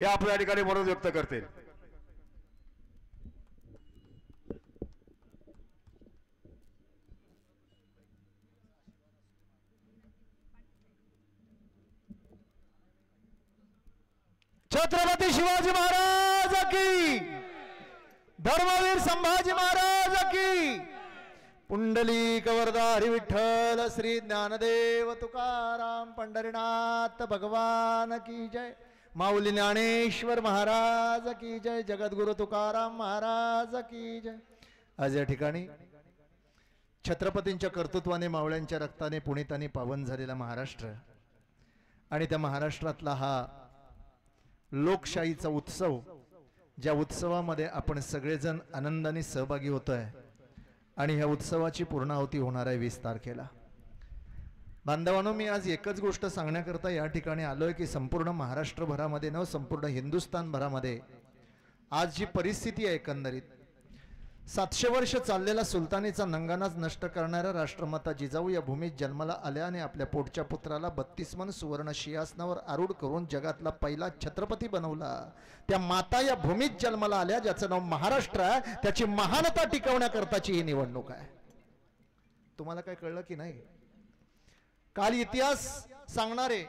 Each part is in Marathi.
हे आपल्या ठिकाणी मनोज व्यक्त करतील। छत्रपती शिवाजी महाराज की, धर्मवीर संभाजी महाराज की, पुंडलिक वरदारी विठ्ठल श्री ज्ञानदेव तुकाराम पंढरीनाथ भगवान की जय, माऊली ज्ञानेश्वर महाराज की जय, जगद्गुरु तुकाराम महाराज की जय। आज या ठिकाणी छत्रपतींच्या कर्तृत्वाने मावळ्यांच्या रक्ताने पुणित आणि पावन झालेला महाराष्ट्र आणि त्या महाराष्ट्रातला हा लोकशाहीचा उत्सव, ज्या उत्सवामध्ये आपण सगळेजण आनंदाने सहभागी होतोय आणि ह्या उत्सवाची पूर्णाहुती होणार आहे 20 तारखेला। बांधवांनो, मी आज एकच गोष्ट सांगण्याकरता या ठिकाणी आलोय की संपूर्ण महाराष्ट्रभरामध्ये न संपूर्ण हिंदुस्थान भरामध्ये आज जी परिस्थिती आहे, एकंदरीत 700 वर्ष चाललेला सुलतानीचा नंगानाच नष्ट करणाऱ्या राष्ट्रमाता जिजाऊ या भूमीत जन्माला आल्या आणि आपल्या पोटच्या पुत्राला 32 मन सुवर्ण सिंहासनावर आरूढ करून जगातला पहिला छत्रपती बनवला। त्या माता या भूमीत जन्माला आल्या, ज्याचं नाव महाराष्ट्र आहे, त्याची महानता टिकवण्याकरताची ही निवडणूक आहे। तुम्हाला काय कळलं की नाही? काल इतिहास सांगणारे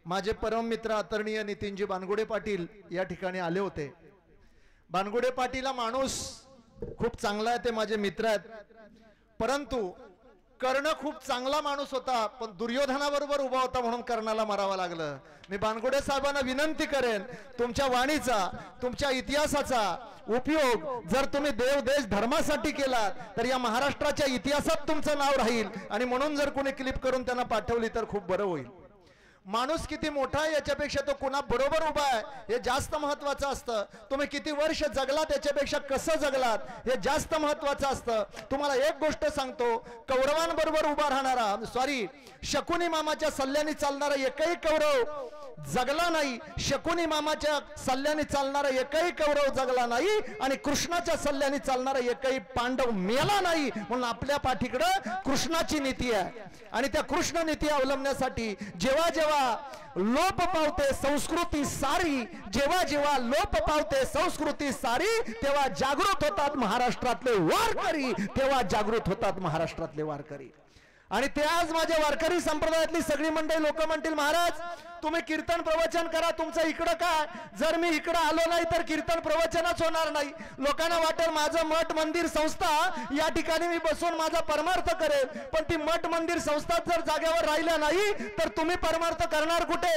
माझे परम मित्र आदरणीय नितीनजी बानगुडे पाटील या ठिकाणी आले होते। बानगुडे पाटील हा माणूस खूप चांगला आहे, ते माझे मित्र आहेत, परंतु कर्ण खूप चांगला माणूस होता, पण दुर्योधनाबरोबर उभा होता म्हणून कर्णाला मारावं लागलं। मी बानगुडे साहेबांना विनंती करेन, तुमच्या वाणीचा, तुमच्या इतिहासाचा उपयोग जर तुम्ही देव देश धर्मासाठी केला तर या महाराष्ट्राच्या इतिहासात तुमचं नाव राहील, आणि म्हणून जर कोणी क्लिप करून त्यांना पाठवली तर खूप बरं होईल। माणूस किती मोठा आहे याच्यापेक्षा तो कोणा बरोबर उभा आहे हे जास्त महत्त्वाचं असतं। तुम्ही किती वर्ष जगलात याच्यापेक्षा कसं जगलात हे जास्त महत्त्वाचं असतं। तुम्हाला एक गोष्ट सांगतो, कौरवांबरोबर उभा राहणारा, शकुनी मामाच्या सल्ल्याने चालणारा एकही कौरव जगला नाही, शकुनी मामाच्या सल्ल्याने चालणारा एकही कौरव जगला नाही, आणि कृष्णाच्या सल्ल्याने चालणारा एकही पांडव मेला नाही। म्हणून आपल्या पाठीकडे कृष्णाची नीती आहे, आणि त्या कृष्ण नीती अवलंबण्यासाठी जेव्हा जेव्हा लोप पावते संस्कृती सारी, जेव्हा जेव्हा लोप पावते संस्कृती सारी, तेव्हा जागृत होतात महाराष्ट्रातले वारकरी, तेव्हा जागृत होतात महाराष्ट्रातले वारकरी। आणि ते आज माझ्या वारकरी संप्रदायातली सगळी मंडळी लोक म्हणतील, महाराज तुम्ही कीर्तन प्रवचन करा, तुमचं इकडं काय, जर मी इकडं आलो नाही तर कीर्तन प्रवचनच होणार नाही। लोकांना वाटेल माझं मठ मंदिर संस्था या ठिकाणी मी बसून माझा परमार्थ करेल, पण ती मठ मंदिर संस्था जर जागेवर राहिल्या नाही तर तुम्ही परमार्थ करणार कुठे?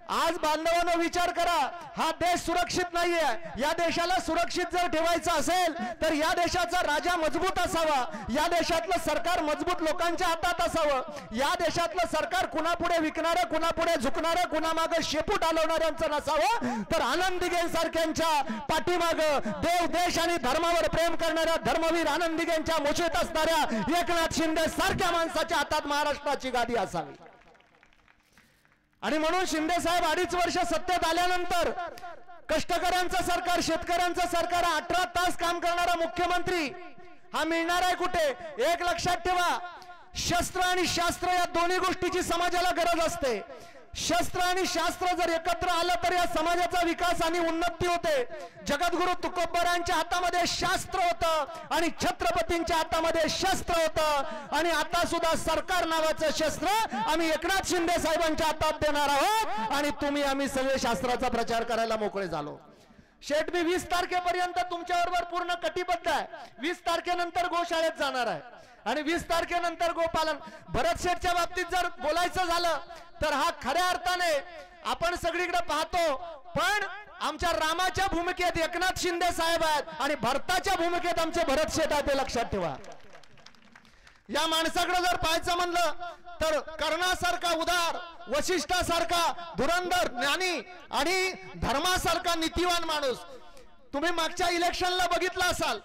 आज बांधवांनो विचार करा, हा देश सुरक्षित नाहीये। या देशाला सुरक्षित जर ठेवायचं असेल तर या देशाचा राजा मजबूत असावा, या देशातलं सरकार मजबूत लोकांच्या हातात असावं, या देशातलं सरकार कुणापुढे विकणारं, कुणापुढे झुकणारं, कुणामागे शेपूट हलवणाऱ्यांचं नसावं, तर आनंद दिघे सारख्यांच्या पाठीमागं देव देश आणि धर्मावर प्रेम करणाऱ्या धर्मवीर आनंद दिघेंच्या मुठीत असणाऱ्या एकनाथ शिंदे सारख्या माणसाच्या हातात महाराष्ट्राची गादी असावी। आणि म्हणून शिंदे साहेब 2.5 वर्ष सत्तेत आल्यानंतर कष्टकऱ्यांचं सरकार, शेतकऱ्यांचं सरकार, 18 तास काम करणारा मुख्यमंत्री हा मिळणार आहे कुठे? एक लक्षात ठेवा, शस्त्र आणि शास्त्र या दोन्ही गोष्टीची समाजाला गरज असते। शस्त्र आणि शास्त्र जर एकत्र आलं तर या समाजाचा विकास आणि उन्नती होते। जगद्गुरु तुकोबरांच्या हातामध्ये शास्त्र होतं आणि छत्रपतींच्या हातामध्ये शस्त्र होतं, आणि आता सुद्धा सरकार नावाचं शस्त्र आम्ही एकनाथ शिंदे साहेबांच्या हातात देणार आहोत, आणि तुम्ही आम्ही सगळे शास्त्राचा प्रचार करायला मोकळे झालो। शेठ, मी 20 तारखेपर्यंत तुमच्याबरोबर पूर्ण कटिबद्ध आहे। 20 तारखेनंतर गोशाळेत जाणार आहे, आणि 20 तारखेनंतर गोपालन। भरत शेठच्या बाबतीत जर बोलायचं झालं तर हा खऱ्या अर्थाने आपण सगळीकडे पाहतो, पण आमच्या रामाच्या भूमिकेत एकनाथ शिंदे साहेब आहेत आणि भरताच्या भूमिकेत आमचे भरत शेठ आहेत, हे लक्षात ठेवा। या माणसाकडे जर पाहायचं म्हणलं तर कर्णासारखा उदार, वशिष्ठासारखा धुरंधर ज्ञानी आणि धर्मासारखा नीतिवान माणूस। तुम्ही मागच्या इलेक्शनला बघितलं असाल,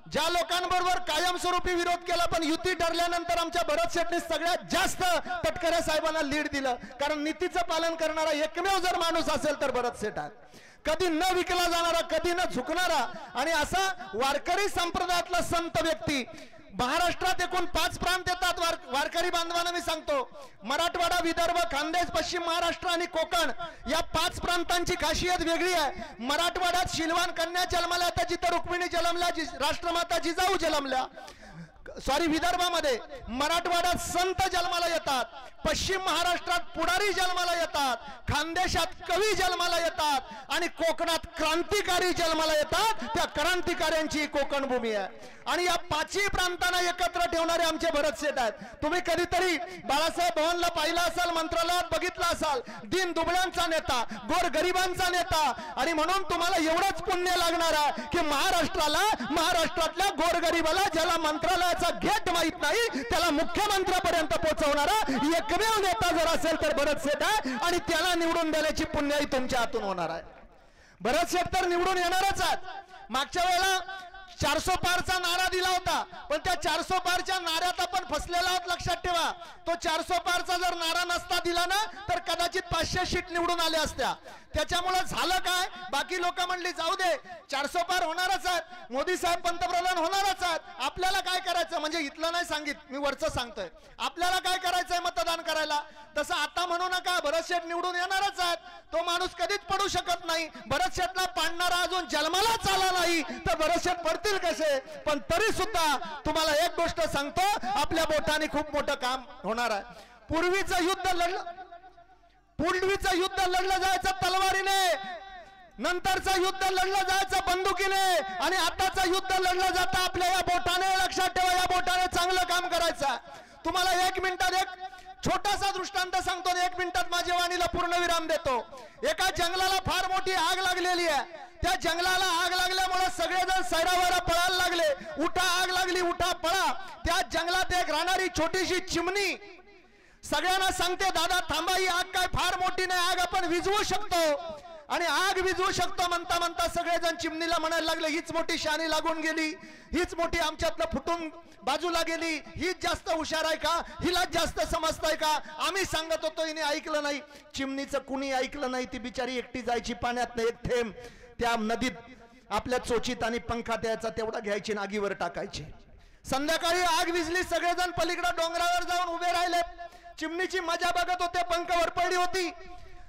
ज्या लोकांबरोबर कायमस्वरूपी विरोध केला, पण युती ठरल्यानंतर आमच्या भरत शेठने सगळ्यात जास्त तटकरे साहेबांना लीड दिलं, कारण नीतीचं पालन करणारा एकमेव जर माणूस असेल तर भरत शेठ आहे। कधी न विकला जाणारा, कधी न झुकणारा, आणि असा वारकरी संप्रदायातला संत व्यक्ती महाराष्ट्रात एकूण 5 प्रांत येतात. वारकरी बांधवांना मी सांगतो, मराठवाडा, विदर्भ, खानदेश, पश्चिम महाराष्ट्र आणि कोकण या 5 प्रांतांची खासियत वेगळी आहे. मराठवाड्यात शिलवान कन्या जन्माला येतात, जिथं रुक्मिणी जन्मल्या, राष्ट्रमाता जिजाऊ जन्मल्या. सॉरी, विदर्भामध्ये मराठवाड्यात संत जन्माला येतात, पश्चिम महाराष्ट्रात पुढारी जन्माला येतात, खानदेशात कवी जन्माला येतात आणि कोकणात क्रांतिकारी जन्माला येतात. त्या क्रांतिकाऱ्यांची कोकण भूमी आहे. आणि या 5ही प्रांतांना एकत्र ठेवणारे आमचे भरतशेठ आहेत. तुम्ही कधीतरी बाळासाहेब भवनला पाहिलं असाल, मंत्रालयात बघितलं असाल, दीन दुबळ्यांचा नेता, गोर गरिबांचा नेता. आणि म्हणून तुम्हाला एवढंच पुण्य लागणार आहे की महाराष्ट्रातल्या गोरगरिबाला, ज्याला मंत्रालयाचा गेट माहित नाही, त्याला मुख्यमंत्र्यापर्यंत पोहोचवणारा एकमेव नेता जर असेल तर भरतशेठ आहे. आणि त्याला निवडून देण्याची पुण्याई तुमच्या हातून होणार आहे. भरतशेठ तर निवडून येणारच आहेत. मागच्या वेळेला 400 पारचा नारा दिला होता, पण त्या 400 पारच्या नाऱ्यात आपण फसलेला आहोत. लक्षात ठेवा, तो 400 पारचा जर नारा नसता दिला ना, तर कदाचित 500 सीट निवडून आल्या असत्या. त्याच्यामुळे झालं काय, बाकी लोक म्हणली जाऊ दे, 400 पार होणारच आहेत, मोदी साहेब पंतप्रधान होणारच आहेत, आपल्याला काय करायचं. म्हणजे इथलं नाही सांगित, मी वरचं सांगतोय, आपल्याला काय करायचंय मतदान करायला. तसं आता म्हणू नका, भरतशेठ निवडून येणारच आहेत. तो माणूस कधीच पडू शकत नाही. भरतशेठला पाडणारा अजून जन्मालाच आला नाही, तर भरतशेठ पडतील कसे. पण तरी सुद्धा तुम्हाला एक गोष्ट सांगतो, आपल्या बोटाने खूप मोठं काम होणार आहे. पूर्वीचं युद्ध लढलं जायचं तलवारीने, नंतरचं युद्ध लढलं जायचं बंदुकीने, आणि आताचं युद्ध लढलं जातं आपल्या या बोटाने. लक्षात ठेवा, या बोटाने चांगलं काम करायचं. तुम्हाला 1 मिनिटात एक छोटासा दृष्टांत सांगतो, 1 मिनिटात माझ्या वाणीला पूर्णविराम देतो. एका जंगलाला फार मोठी आग लागलेली आहे. त्या जंगलाला आग लागल्यामुळे सगळेजण सैरावैरा पळायला लागले. उठा, आग लागली, उठा, पळा. त्या जंगलात एक राहणारी छोटीशी चिमणी सगळ्यांना सांगते, दादा थांबा, ही आग काय फार मोठी नाही, आग आपण विझवू शकतो. आणि आग विझवू शकतो म्हणता म्हणता सगळेजण चिमणीला म्हणायला लागले, हीच मोठी शानी लागून गेली, हीच मोठी आमच्यातलं फुटून बाजूला गेली, हीच जास्त हुशार आहे का, हिलाच जास्त समजताय का, आम्ही सांगत होतो हिने ऐकलं नाही. चिमणीचं कुणी ऐकलं नाही. ती बिचारी एकटी जायची, पाण्यात एक थेंब त्या नदीत आपल्या चोचीत आणि पंखात यायचा तेवढा घ्यायची, आगीवर टाकायची. संध्याकाळी आग विझली, सगळेजण पलीकडे डोंगरावर जाऊन उभे राहिले, चिमणीची मजा बघत होते. पंख वरपडली होती,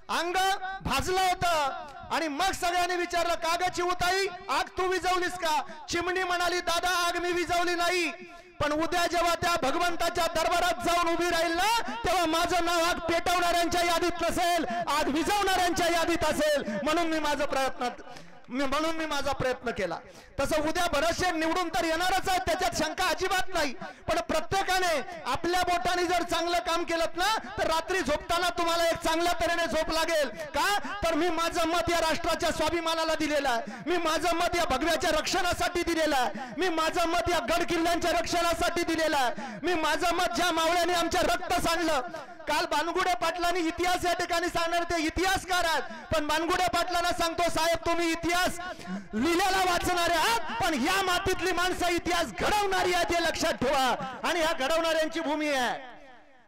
अंग भाजलं होतं. आणि मग सगळ्यांनी विचारलं, का ग चिवताई, आग तू विझवलीस का. चिमणी म्हणाली, दादा आग मी विझवली नाही, पण उद्या जेव्हा त्या भगवंताच्या दरबारात जाऊन उभी राहील ना, तेव्हा माझं नाव आग पेटवणाऱ्यांच्या यादीत नसेल, आग विझवणाऱ्यांच्या यादीत असेल. म्हणून मी माझा प्रयत्न केला. तसं उद्या भरतशेठ निवडून तर येणारच आहे, त्याच्यात शंका अजिबात नाही. पण प्रत्येकाने आपल्या बोटाने जर चांगलं काम केलं ना, तर रात्री झोपताना तुम्हाला एक चांगल्या तऱ्हेने झोप लागेल. का तर मी माझं मत या राष्ट्राच्या स्वाभिमानाला दिलेलं आहे, मी माझं मत या भगव्याच्या रक्षणासाठी दिलेलं आहे, मी माझं मत या गड किल्ल्यांच्या रक्षणासाठी दिलेलं आहे, मी माझं मत ज्या मावळ्याने आमच्या रक्त सांडलं. काल बानगुडे पाटलांनी इतिहास या ठिकाणी सांगणार, ते इतिहासकार आहेत. पण बानगुडे पाटलांना सांगतो, साहेब तुम्ही इतिहास लिहिलेला वाचणारे आहात, पण या मातीतली माणसं इतिहास घडवणारी आहेत, हे लक्षात ठेवा. आणि ह्या घडवणाऱ्यांची भूमी आहे.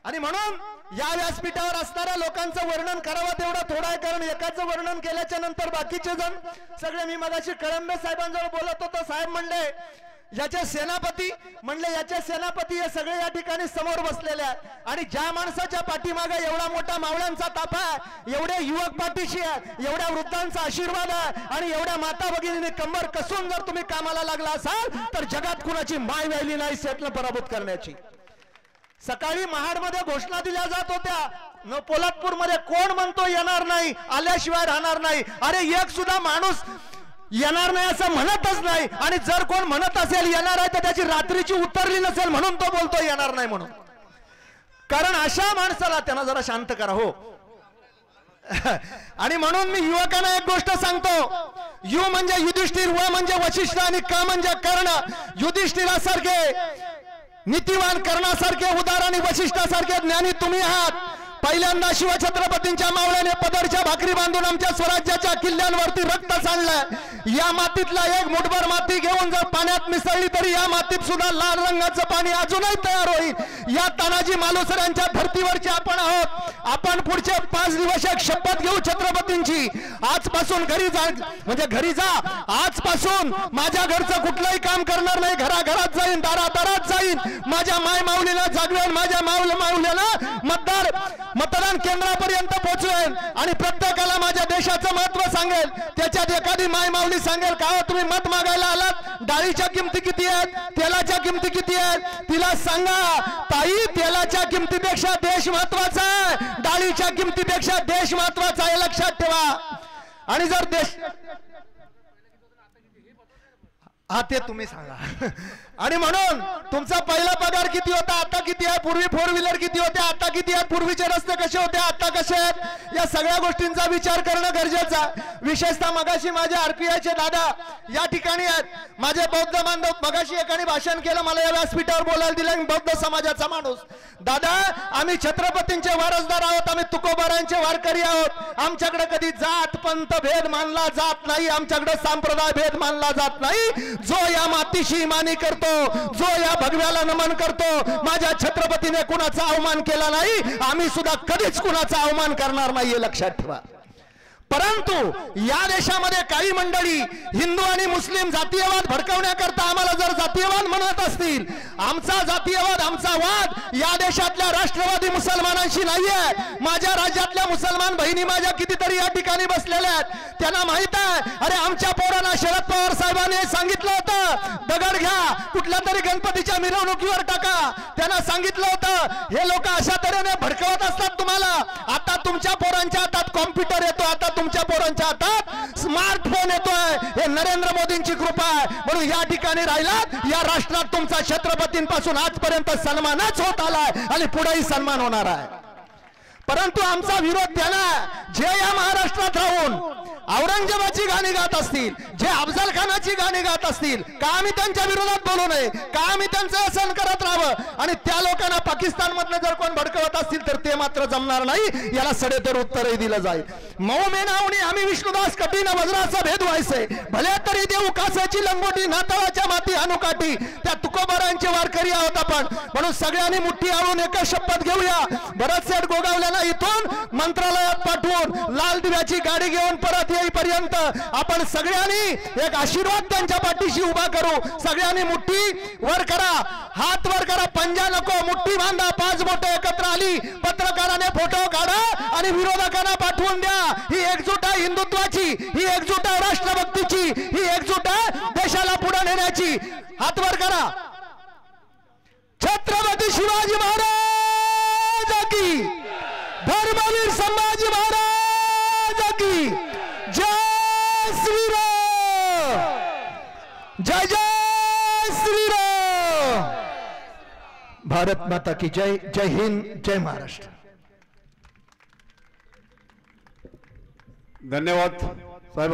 आणि म्हणून या व्यासपीठावर असणाऱ्या लोकांचं वर्णन करावं तेवढं थोडं आहे, कारण एकाचं वर्णन केल्याच्या नंतर बाकीचे जण सगळे, मी मगाशी कळंबे साहेबांजवळ बोलत होतो, साहेब म्हणले याचे सेनापती, म्हणले याचे सेनापती हे सगळे या ठिकाणी समोर बसलेले आहेत. आणि ज्या माणसाच्या पाठीमागे एवढा मोठा मावळ्यांचा ताफा आहे, एवढे युवक पाठीशी आहे, एवढ्या वृद्धांचा आशीर्वाद आहे, आणि एवढ्या माता भगिनीने कंबर कसून जर तुम्ही कामाला लागला असाल, तर जगात कुणाची माय व्हायली नाही सेटला पराभूत करण्याची. सकाळी महाडमध्ये घोषणा दिल्या जात होत्या, पोलादपूरमध्ये कोण म्हणतो येणार नाही, आल्याशिवाय राहणार नाही. अरे एक सुद्धा माणूस येणार नाही असं म्हणतच नाही. आणि जर कोण म्हणत असेल येणार आहे, तर त्याची रात्रीची उतरली नसेल म्हणून तो बोलतो येणार नाही म्हणून. कारण अशा माणसाला त्यांना जरा शांत करा हो. आणि म्हणून मी युवकांना एक गोष्ट सांगतो, यु म्हणजे युधिष्ठिर, व म्हणजे वशिष्ठ, आणि क म्हणजे कर्ण. युधिष्ठिरासारखे नीतिवान, कर्णासारखे उदार आणि वशिष्ठासारखे ज्ञानी तुम्ही आहात. पहिल्यांदा शिवछत्रपतींच्या मावळ्याने पदरच्या भाकरी बांधून आमच्या स्वराज्याच्या किल्ल्यांवरती रक्त सांडलंय। या मातीतला एक मुठभर माती घेऊन जर पाण्यात मिसळली तरी या मातीत सुद्धा लाल रंगाचं पाणी अजूनही तयार होईल। या तानाजी मालुसऱ्यांच्या धर्तीवरचे आपण आहोत। आपण पुढचे 5 दिवस एक शपथ घेऊ छत्रपतींची। आजपासून घरी जा, म्हणजे घरी जा। आजपासून माझ्या घरचं कुठलंही काम करणार नाही, घराघरात जाईन, दारादारात जाईन, माझ्या माय माऊलीला जागवेन, माझ्या माऊलीला मतदान केंद्रापर्यंत पोहोचवेन आणि प्रत्येकाला माझ्या देशाचं महत्व सांगेल। त्याच्यात एखादी माय माऊली सांगेल का तुम्ही मत मागायला आलात, डाळीच्या किमती किती आहेत, तेलाच्या किमती किती आहेत, तिला सांगा ताई तेलाच्या किमतीपेक्षा देश महत्वाचा आहे, डाळीच्या किमतीपेक्षा देश महत्वाचा आहे, लक्षात ठेवा। आणि जर देश ते तुम्ही सांगा। आणि म्हणून तुमचा पहिला पगार किती होता, आता किती आहे, पूर्वी 4 व्हीलर किती होते, आता किती आहेत, पूर्वीचे रस्ते कसे होते, आता कसे आहेत, या सगळ्या गोष्टींचा विचार करणं गरजेचं आहे। विशेषतः मगाशी माझे आरपीआयचे दादा या ठिकाणी आहेत, माझे बौद्ध बांधव मगाशी एकाने भाषण केलं, मला या व्यासपीठावर बोलायला दिलं, बौद्ध समाजाचा माणूस। दादा आम्ही छत्रपतींचे वारसदार आहोत, आम्ही तुकोबारांचे वारकरी आहोत। आमच्याकडे कधी जात पंथ भेद मानला जात नाही, आमच्याकडे संप्रदाय भेद मानला जात नाही। जो या मातीशी मानी करतो, जो या भगव्याला नमन करतो, माझ्या छत्रपतीने कुणाचा अवमान केला नाही, आम्ही सुद्धा कधीच कुणाचा अवमान करणार नाहीये, लक्षात ठेवा। परंतु या देशामध्ये काही मंडळी हिंदू आणि मुस्लिम जातीयवाद भडकवण्याकरता आम्हाला जर जातीयवाद म्हणत असतील, आमचा जातीयवाद, आमचा वाद या देशातल्या राष्ट्रवादी मुसलमानांशी नाहीये। माझ्या राज्यातल्या मुसलमान बहिणी माझ्या कितीतरी या ठिकाणी बसलेल्या आहेत, त्यांना माहित आहे, अरे आमच्या पोरांना शरद पवार साहेबांनी सांगितलं होतं दगड घ्या, कुठल्या तरी गणपतीच्या मिरवणुकीवर टाका, त्यांना सांगितलं होतं। हे लोक अशा तऱ्हेने भडकवत असतात तुम्हाला। आता तुमच्या पोरांच्या हातात कॉम्प्युटर येतो, आता तुमच्या पोरांच्या हातात स्मार्टफोन येतोय, हे नरेंद्र मोदींची कृपा आहे। म्हणून या ठिकाणी राहिलात, या राष्ट्रात तुमचा छत्रपतींपासून आजपर्यंत सन्मानच होत आलाय आणि पुढेही सन्मान होणार आहे। परंतु आमचा विरोध त्यांना जे या महाराष्ट्रात राहून औरंगजेबाची गाणी गात असतील, जे अफजल खानाची गाणी गात असतील, का आम्ही त्यांच्या विरोधात बोलू नये, का आम्ही त्यांचं असं करत राहावं। आणि त्या लोकांना पाकिस्तान मधलं जर कोण भडकवत असतील तर ते मात्र जमणार नाही, याला सडेतर उत्तरही दिलं जाईल। मऊ मेनावणी आम्ही विष्णुदास कठीण वज्राचा भेद व्हायचे, भले तरी देऊ कासाची लंगोटी, नाताळाच्या माती अनुकाठी, त्या तुकोबारांचे वारकरी आहोत आपण। म्हणून सगळ्यांनी मुठ्ठी आवळून एक शपथ घेऊया। भरत सेठ गोगावलेला इथून मंत्रालयात पाठवून लाल दिव्याची गाडी घेऊन परत येईपर्यंत आपण सगळ्यांनी एक आशीर्वाद त्यांच्या पाठीशी उभा करू। सगळ्यांनी मुठ्ठी वर करा, हात वर करा, पंजा नको, मुठ्ठी बांधा, 5 बोटे एकत्र आली, पत्रकाराने फोटो काढा आणि विरोधकांना पाठवून द्या। ही एकजूट आहे हिंदुत्वाची, ही एकजूट आहे राष्ट्रभक्तीची, ही एकजूट आहे देशाला पुढे नेण्याची। हात वर करा। छत्रपती शिवाजी महाराज की, धर्मवीर संभाजी महाराज की, जय श्रीराम, जय जय श्रीराम, भारत माता की जय, जय हिंद, जय महाराष्ट्र। धन्यवाद साहेब।